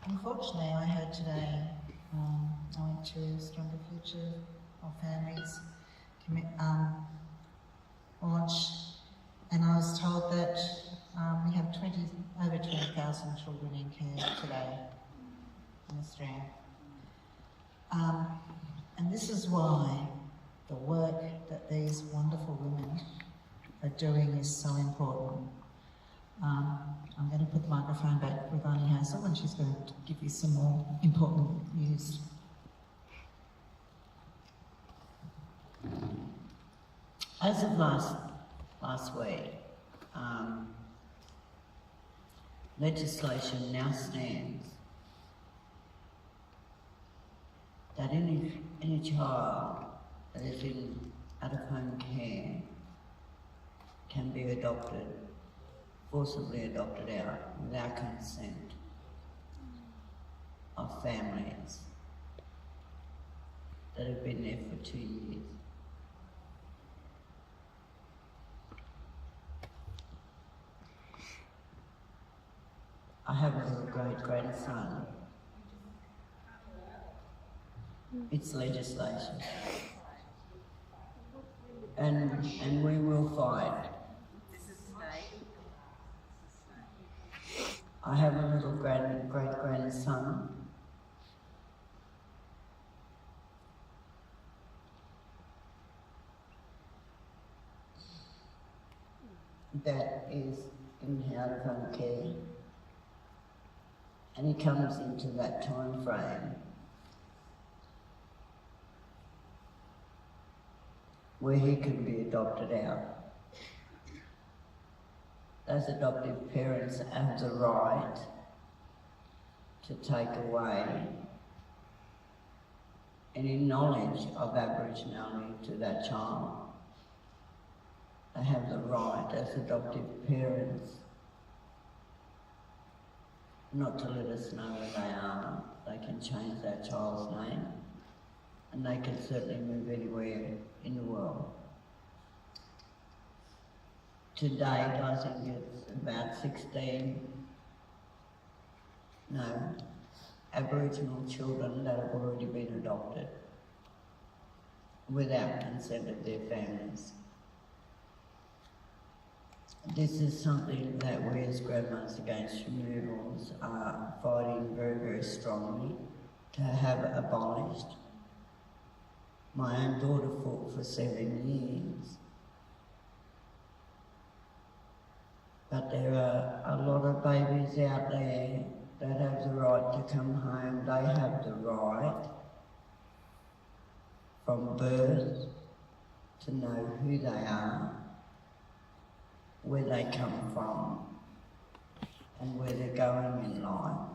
Unfortunately, I heard today, I went to Stronger Future of Families launch, and I was told that we have over 20,000 children in care today in Australia. And this is why the work that these wonderful women are doing is so important. I'm going to put the microphone back with Aunty Hazel, and she's going to give you some more important news. As of last week, legislation now stands that any child that is in out-of-home care can be forcibly adopted out without consent of families that have been there for 2 years. I have a little great-grandson. It's legislation. And we will fight. I have a little great-grandson. That is in out-of-home care. And he comes into that time frame where he can be adopted out. Those adoptive parents have the right to take away any knowledge of Aboriginality to that child. They have the right as adoptive parents not to let us know where they are. They can change that child's name, and they can certainly move anywhere in the world. To date, I think it's about 16 Aboriginal children that have already been adopted without consent of their families. This is something that we as Grandmothers Against Removals are fighting very, very strongly to have abolished. My own daughter fought for 7 years. But there are a lot of babies out there that have the right to come home. They have the right from birth to know who they are, where they come from, and where they're going in life.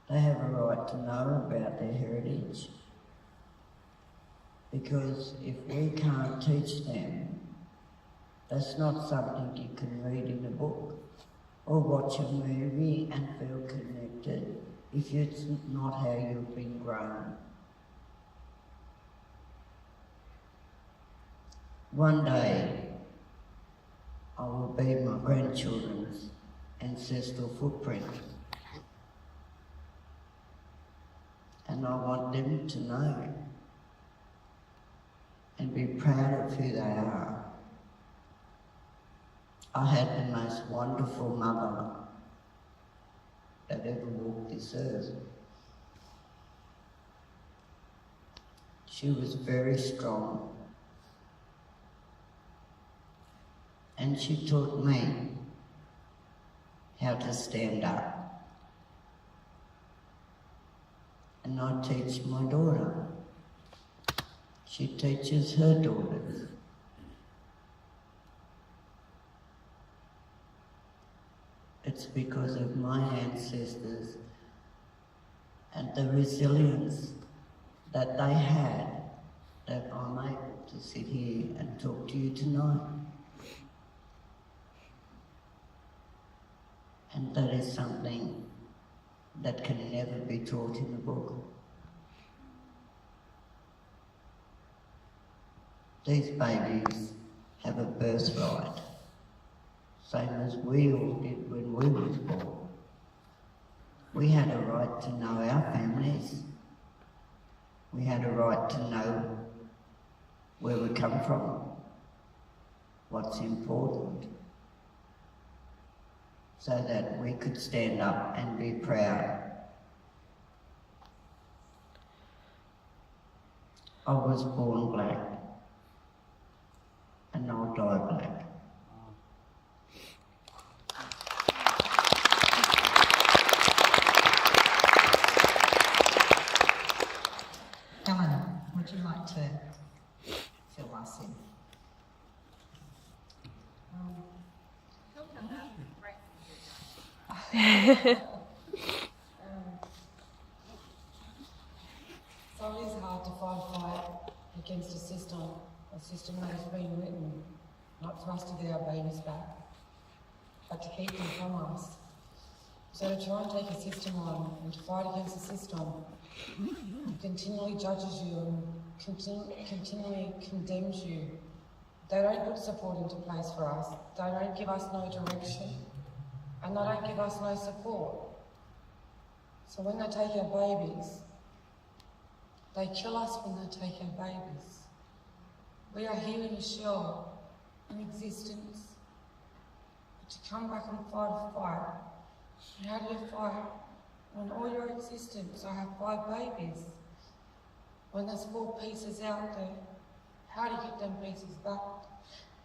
They have a right to know about their heritage, because if we can't teach them, that's not something you can read in a book or watch a movie and feel connected if it's not how you've been grown. One day, I will be my grandchildren's ancestral footprint. And I want them to know and be proud of who they are. I had the most wonderful mother that ever walked this earth. She was very strong. And she taught me how to stand up. And I teach my daughter. She teaches her daughters. It's because of my ancestors and the resilience that they had that I'm able to sit here and talk to you tonight. And that is something that can never be taught in a book. These babies have a birthright, same as we all did when we were born. right to know our families. We had a right to know where we come from, what's important, so that we could stand up and be proud. I was born black, and I'll die black. Helen, would you like to fill us in? So it is hard to fight against a system that has been written not for us to get our babies back, but to keep them from us. So to try and take a system on and to fight against a system that continually judges you and continually condemns you. They don't put support into place for us. They don't give us no direction, and they don't give us no support. So when they take our babies, they kill us when they take our babies. We are here in a shell, in existence. But to come back and fight a fight, and how do you fight when all your existence, I have 5 babies? When there's 4 pieces out there, how do you get them pieces back?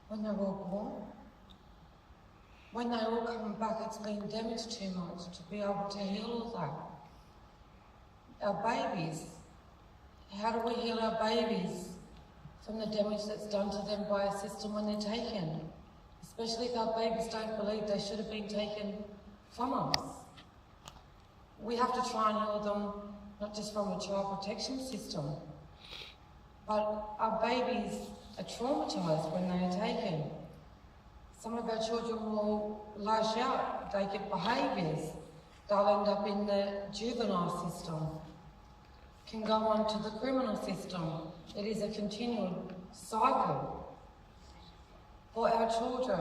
When they're all gone? When they all come back, it's been damaged too much to be able to heal all that. Our babies, how do we heal our babies from the damage that's done to them by a system when they're taken? Especially if our babies don't believe they should have been taken from us. We have to try and heal them, not just from a child protection system, but our babies are traumatised when they are taken. Some of our children will lash out, they get behaviours, they'll end up in the juvenile system, can go on to the criminal system. It is a continual cycle for our children.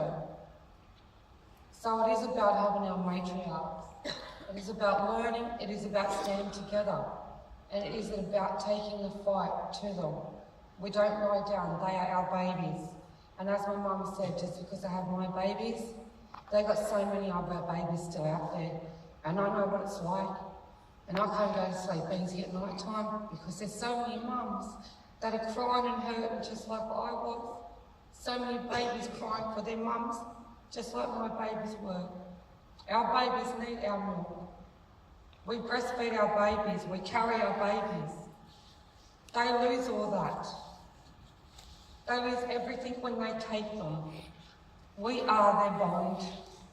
So it is about having our matriarchs. It is about learning, it is about standing together, and it is about taking the fight to them. We don't lie down, they are our babies. And as my mum said, just because I have my babies, they got so many of our babies still out there, and I know what it's like. And I can't go to sleep easy at night time because there's so many mums that are crying and hurting just like I was. So many babies crying for their mums, just like my babies were. Our babies need our milk. We breastfeed our babies, we carry our babies. They lose all that. They lose everything when they take them. We are their bond.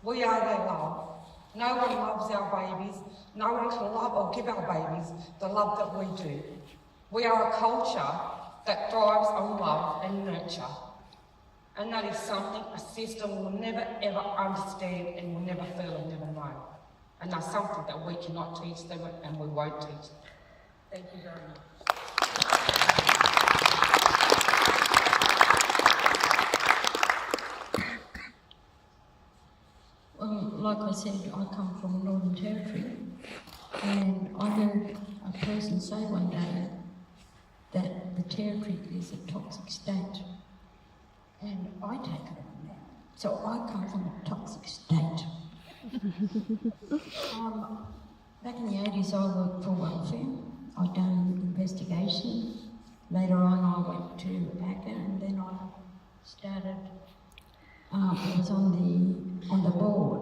We are their love. No one loves our babies. No one can love or give our babies the love that we do. We are a culture that thrives on love and nurture. And that is something a system will never ever understand and will never feel and never know. And that's something that we cannot teach them and we won't teach them. Thank you very much. Well, like I said, I come from the Northern Territory, and I heard a person say one day that the Territory is a toxic state, and I take it on that. So I come from a toxic state. Back in the 80s, I worked for welfare. I'd done investigation. Later on, I went to ACCA, and then I started. I was on the board,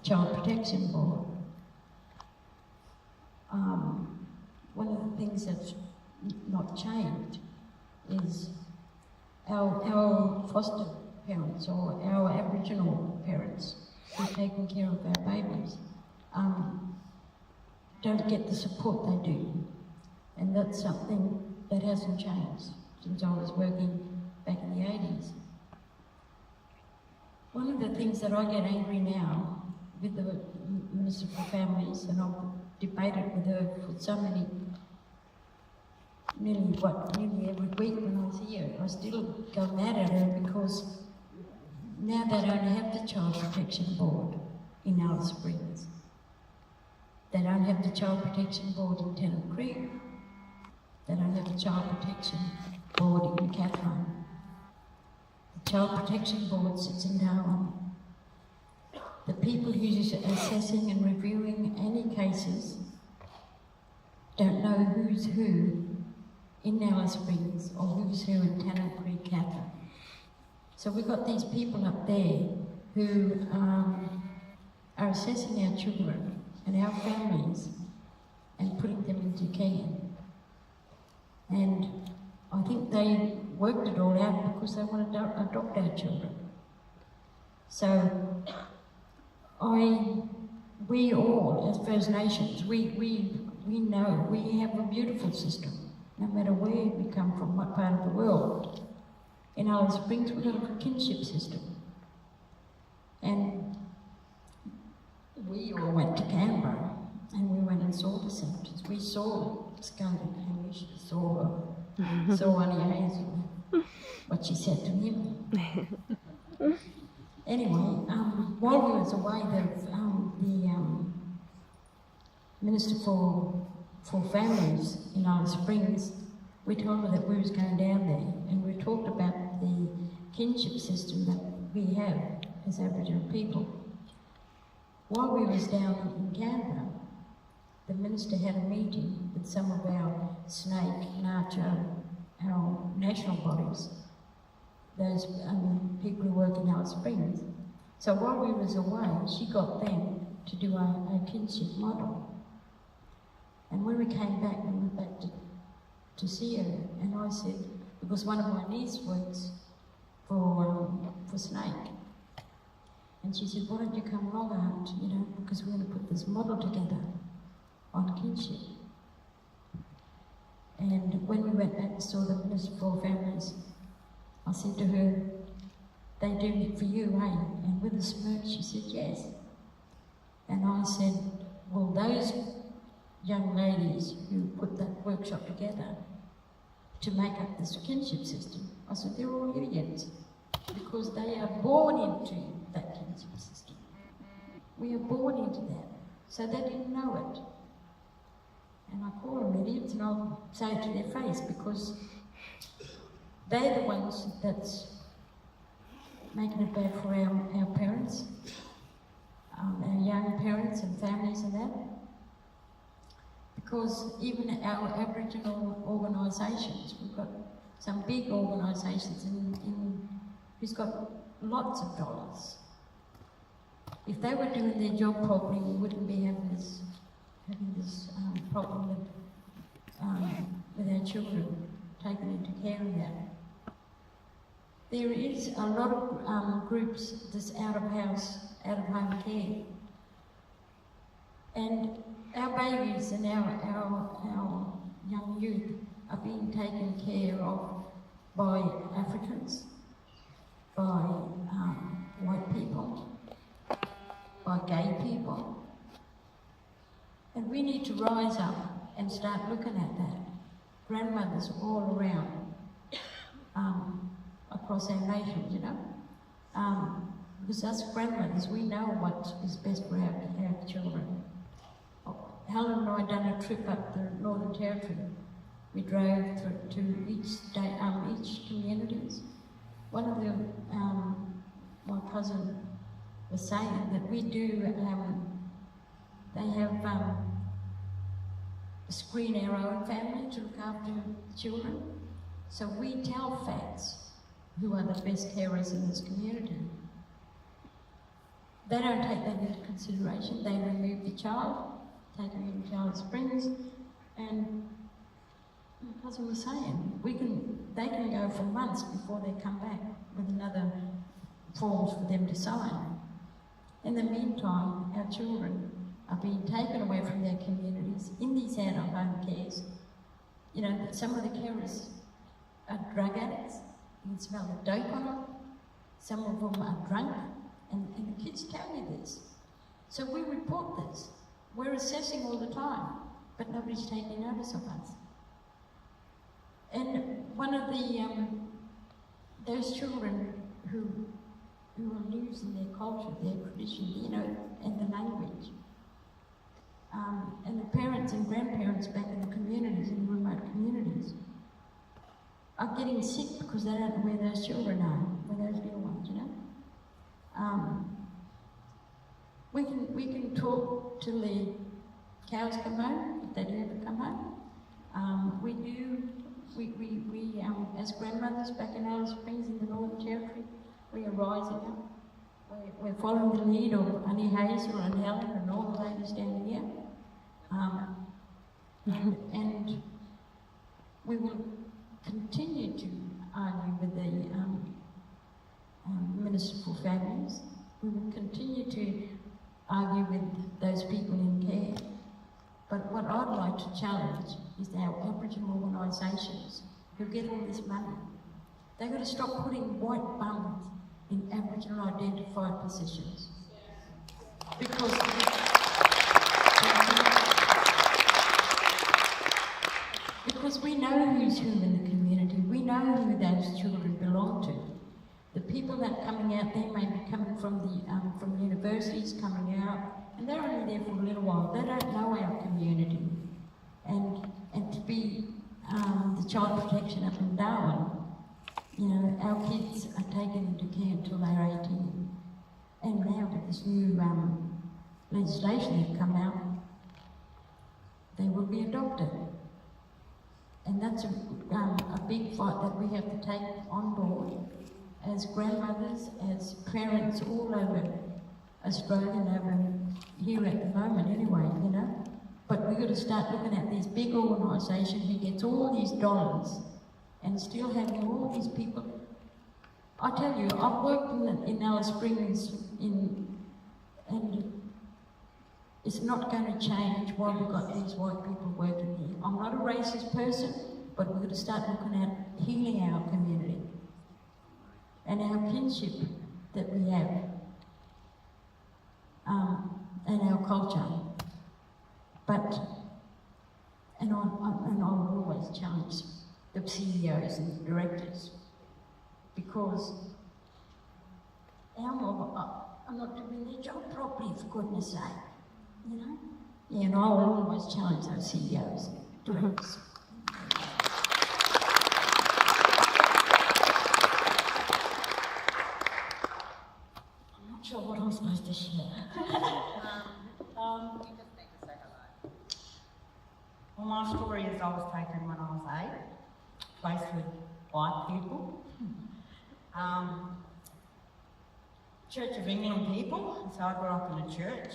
Child Protection Board. One of the things that's not changed is our foster parents or our Aboriginal parents who are taking care of our babies don't get the support they do. And that's something that hasn't changed since I was working back in the 80s. One of the things that I get angry now with the Minister for Families, and I've debated with her for so many, nearly every week when I was here, I still go mad at her because now they don't have the Child Protection Board in Alice Springs. They don't have the Child Protection Board in Tennant Creek. They don't have the Child Protection Board in Catherine. The Child Protection Board sits in Darwin. The people who's assessing and reviewing any cases don't know who's who in Alice Springs or who's who in Tennant Creek, Catherine. So we've got these people up there who are assessing our children and our families and putting them into care. And I think they worked it all out because they want to adopt our children. So we all, as First Nations, we know we have a beautiful system, no matter where we come from, what part of the world. In Alice Springs, we've got a kinship system. And we all went to Canberra and we went and saw the centres. We saw Scully and we saw Aunty Hazel, what she said to him. Anyway, while we was away, the Minister for Families in Alice Springs, we told her that we was going down there, and we talked about the kinship system that we have as Aboriginal people. While we was down in Canberra, the Minister had a meeting with some of our snake, nacho, our national bodies, those people who work in Alice Springs. So while we was away, she got them to do a kinship model. And when we came back, we went back to see her, and I said, because one of my niece works for Snake, and she said, why don't you come along, Aunt, because we're going to put this model together on kinship. And when we went back and saw the Minister for Families, I said to her, they do it for you, eh? And with a smirk, she said, yes. And I said, well, those young ladies who put that workshop together to make up this kinship system, I said, they're all idiots, because they are born into that kinship system. We are born into that, so they didn't know it. And I call them idiots, and I'll say it to their face, because they're the ones that's making it bad for our parents, our young parents and families and that. Because even our Aboriginal organisations, we've got some big organisations who's got lots of dollars. If they were doing their job properly, we wouldn't be having this problem with our children taken into care of that. There is a lot of groups that's out of home care, and our babies and our young youth are being taken care of by Africans, by white people, by gay people. And we need to rise up and start looking at that. Grandmothers all around, across our nation, because us grandmothers, we know what is best for our children. Helen and I done a trip up the Northern Territory. We drove to each state, each communities. One of the, my cousin was saying that we do, they have screen our own family to look after children. So we tell facts who are the best carers in this community. They don't take that into consideration. They remove the child, take them into Alice Springs, and my cousin was saying, they can go for months before they come back with another forms for them to sign. In the meantime, our children are being taken away from their communities in these out-of-home cares. Some of the carers are drug addicts. You can smell the dope on them. Some of them are drunk, and the kids tell you this. So we report this. We're assessing all the time, but nobody's taking notice of us. And one of those children who are losing their culture, their tradition, and the language, are getting sick because they don't know where those children are, where those little ones, you know. We can talk till the cows come home, if they do ever come home. We as grandmothers back in Alice Springs in the Northern Territory, we are rising up. We're following the lead of Aunty Hazel and Helen and all the ladies down here. And we will continue to argue with the Minister for Families. We will continue to argue with those people in care. But what I'd like to challenge is our Aboriginal organisations who get all this money. They've got to stop putting white bums in Aboriginal identified positions. Because we know who's who in the community. We know who those children belong to. The people that are coming out there may be coming from universities coming out, and they're only there for a little while. They don't know our community. And to be the child protection up in Darwin, you know, our kids are taken into care until they're 18. And now with this new legislation that's come out, they will be adopted. And that's a big fight that we have to take on board as grandmothers, as parents all over Australia and over here at the moment anyway, you know. But we've got to start looking at this big organisation who gets all these dollars and still having all these people. I tell you, I've worked in Alice Springs and it's not going to change while we've got these white people working here. I'm not a racist person, but we've got to start looking at healing our community and our kinship that we have, and our culture. And I will always challenge the CEOs and the directors, because our mob are not doing their job properly, for goodness sake, you know? Yeah, and I will always challenge those CEOs and directors. I'm not sure what I'm supposed to share. Well, my story is I was taken when I was 8, placed with white people, Church of England people, so I grew up in a church.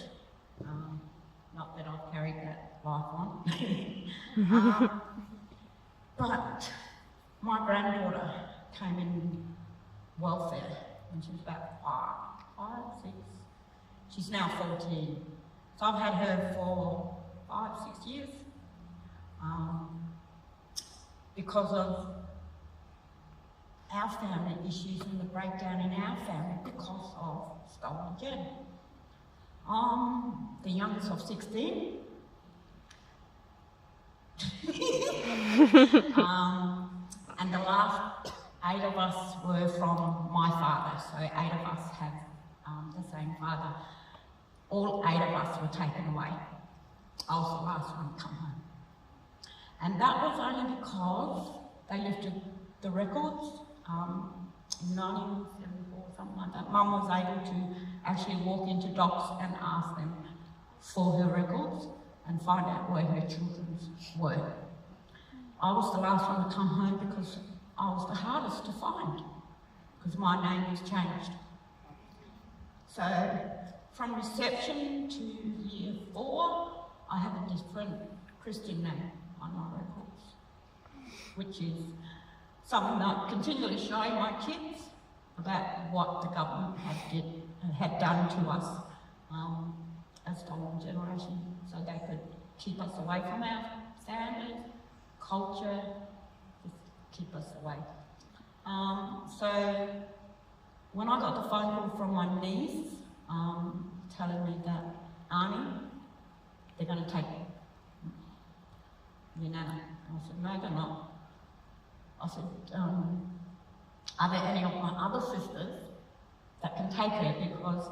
Not that I've carried that life on. But my granddaughter came in welfare when she was about 5, 6. She's now 14. So I've had her for 5, 6 years. Because of our family issues and the breakdown in our family because of stolen Jen. The youngest of 16. And the last 8 of us were from my father, so 8 of us have the same father. All 8 of us were taken away. I was the last one to come home. And that was only because they lifted the records in 1974, something like that. Mum was able to actually walk into docs and ask them for her records and find out where her children were. I was the last one to come home because I was the hardest to find, because my name was changed. So from reception to year 4, I have a different Christian name on my records, which is something that I'm continually showing my kids about what the government had done to us as stolen generation, so they could keep us away from our families, culture, just keep us away. So when I got the phone call from my niece telling me that, Aunty, they're going to take your Nanna. I said, no, they're not. I said, are there any of my other sisters that can take her? Because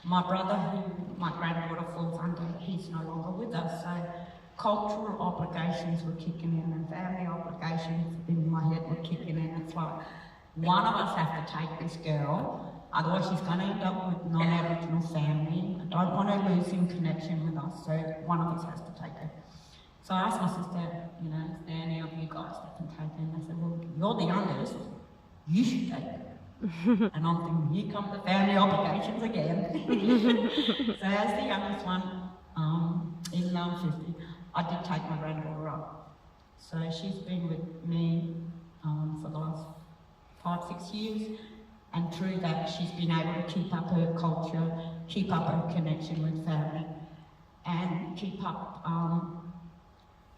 my brother, who my granddaughter falls under, he's no longer with us. So cultural obligations were kicking in and family obligations in my head were kicking in. It's like, one of us have to take this girl, otherwise she's going to end up with non-Aboriginal family. I don't want her losing connection with us, so one of us has to take her. So I asked my sister, you know, is there any of you guys that can take her? And they said, well, you're the youngest, you should take her. And I'm thinking, here come the family obligations again. So as the youngest one, even though I'm 50, I did take my granddaughter up. So she's been with me for the last 5-6 years, and through that she's been able to keep up her culture, keep up her connection with family, and keep up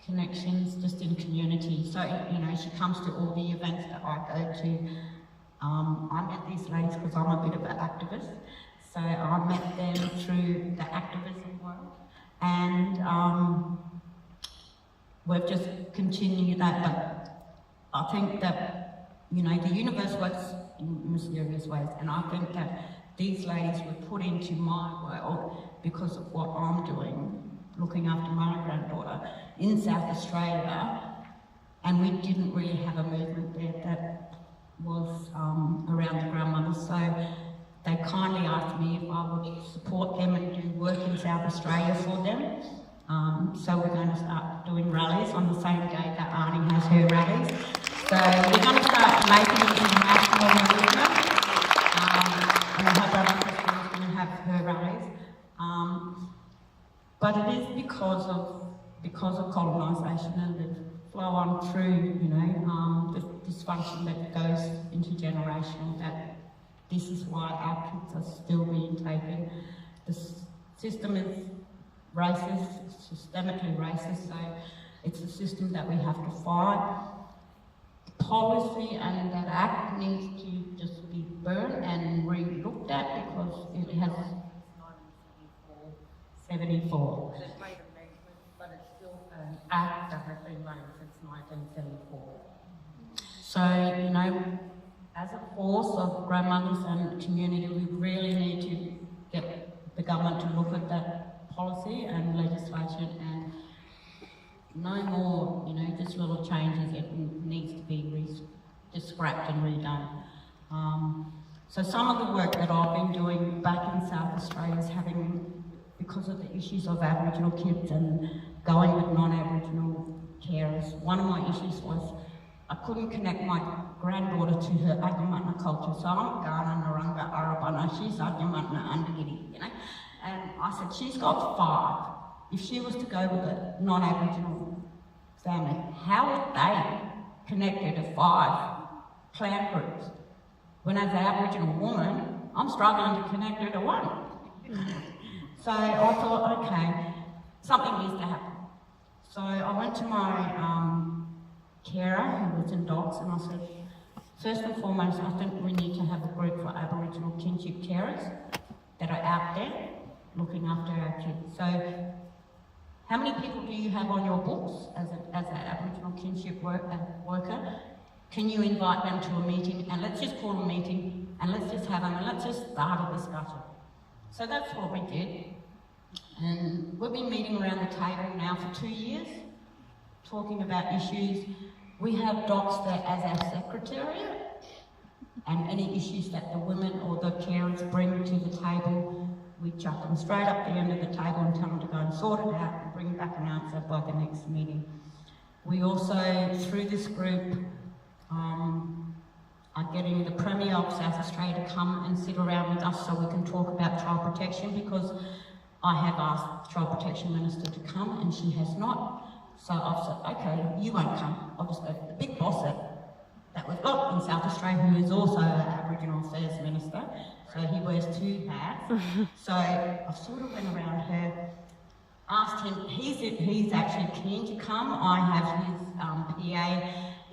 connections just in community. So, you know, she comes to all the events that I go to. I met these ladies because I'm a bit of an activist, so I met them through the activism world, and we've just continued that. But I think that, you know, the universe works in mysterious ways, and I think that these ladies were put into my world because of what I'm doing, looking after my granddaughter in South Australia, and we didn't really have a movement there that was around the grandmothers, so they kindly asked me if I would support them and do work in South Australia for them. So we're going to start doing rallies on the same day that Aunty has her rallies. So we're going to start making it an international movement, and her brother Christine is going to have her rallies. But it is because of colonisation and the flow on through, you know, the dysfunction that goes intergenerational, that this is why our kids are still being taken. The system is racist, systemically racist, so it's a system that we have to fight. Policy and that act needs to just be burnt and re-looked at because it has 74. It's made amendments, but it's still an act that has been made since 1974. So, you know, as a force of grandmothers and community, we really need to get the government to look at that policy and legislation, and no more, you know, just little changes. It needs to be just scrapped and redone. So some of the work that I've been doing back in South Australia is having, because of the issues of Aboriginal kids and going with non-Aboriginal carers, one of my issues was I couldn't connect my granddaughter to her Agamatna culture. So I'm Ghana, Naranga, Arabana, she's Agamatna, Andagiri, you know. And I said, she's got 5. If she was to go with a non-Aboriginal family, how would they connect her to 5 clan groups? When as an Aboriginal woman, I'm struggling to connect her to 1. So I thought, okay, something needs to happen. So I went to my carer who was in dogs, and I said, first and foremost, I think we need to have a group for Aboriginal kinship carers that are out there looking after our kids. So how many people do you have on your books as an Aboriginal kinship worker? Can you invite them to a meeting, and let's just call a meeting, and let's just have them, and let's just start a discussion. So that's what we did. And we've been meeting around the table now for 2 years, talking about issues. We have docs there as our secretariat, and any issues that the women or the carers bring to the table, we chuck them straight up the end of the table and tell them to go and sort it out and bring back an answer by the next meeting. We also, through this group, are getting the Premier of South Australia to come and sit around with us so we can talk about child protection, because I have asked the Child Protection Minister to come and she has not. So I've said, okay, you won't come. I'll just go to the big boss that we've got in South Australia, who is also an Aboriginal Affairs Minister. So he wears 2 hats. So I sort of went around her, asked him, he's actually keen to come. I have his PA,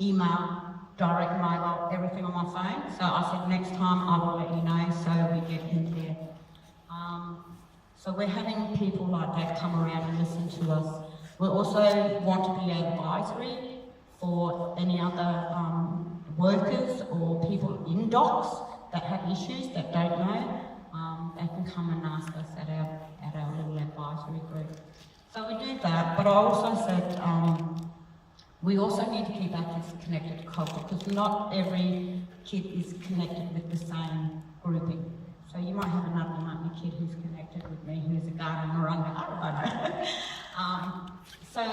email, direct mobile, everything on my phone. So I said, next time I will let you know, so we get him there. So we're having people like that come around and listen to us. We also want to be advisory for any other workers or people in docs that have issues that don't know. They can come and ask us at our little advisory group. So we do that, but I also said we also need to keep our kids connected to culture because not every kid is connected with the same grouping. So you might have another kid who's connected with me, who's a gardener, I don't know. So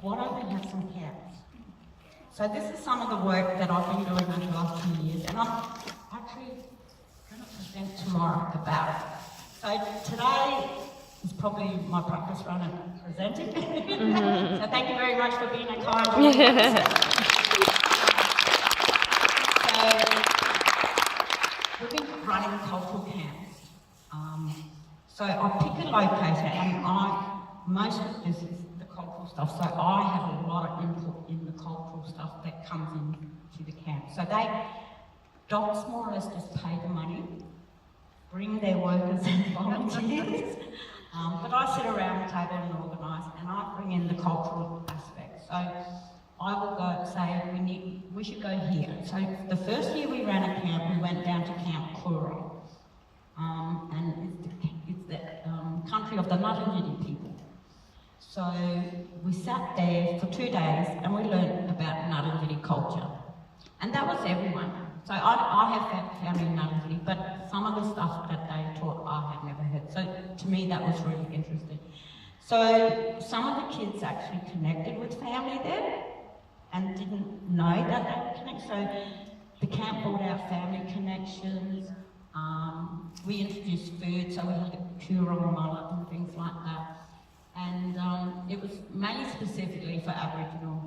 why don't we have some camps? So this is some of the work that I've been doing over the last 2 years, and I'm actually going to present tomorrow about it. So today is probably my practice run at presenting. So thank you very much for being a kind audience. So we've been running cultural camps. So I pick a location, and most of this is the cultural stuff. So I have a lot of input in the cultural stuff that comes into the camp. So docs more or less just pay the money, bring their workers and volunteers. But I sit around the table and organise, and I bring in the cultural aspect. So I will go say, we should go here. So the first year we ran a camp, we went down to Camp Kura. And it's the country of the Ngarrindjeri people. So we sat there for 2 days and we learned about Ngarrindjeri culture. And that was everyone. So I have family in Ngarrindjeri, but some of the stuff that they taught I had never heard. So to me that was really interesting. So some of the kids actually connected with family there and didn't know that they would connect. So the camp brought out family connections. We introduced food, so we had a kurong mullet and things like that. And it was made specifically for Aboriginal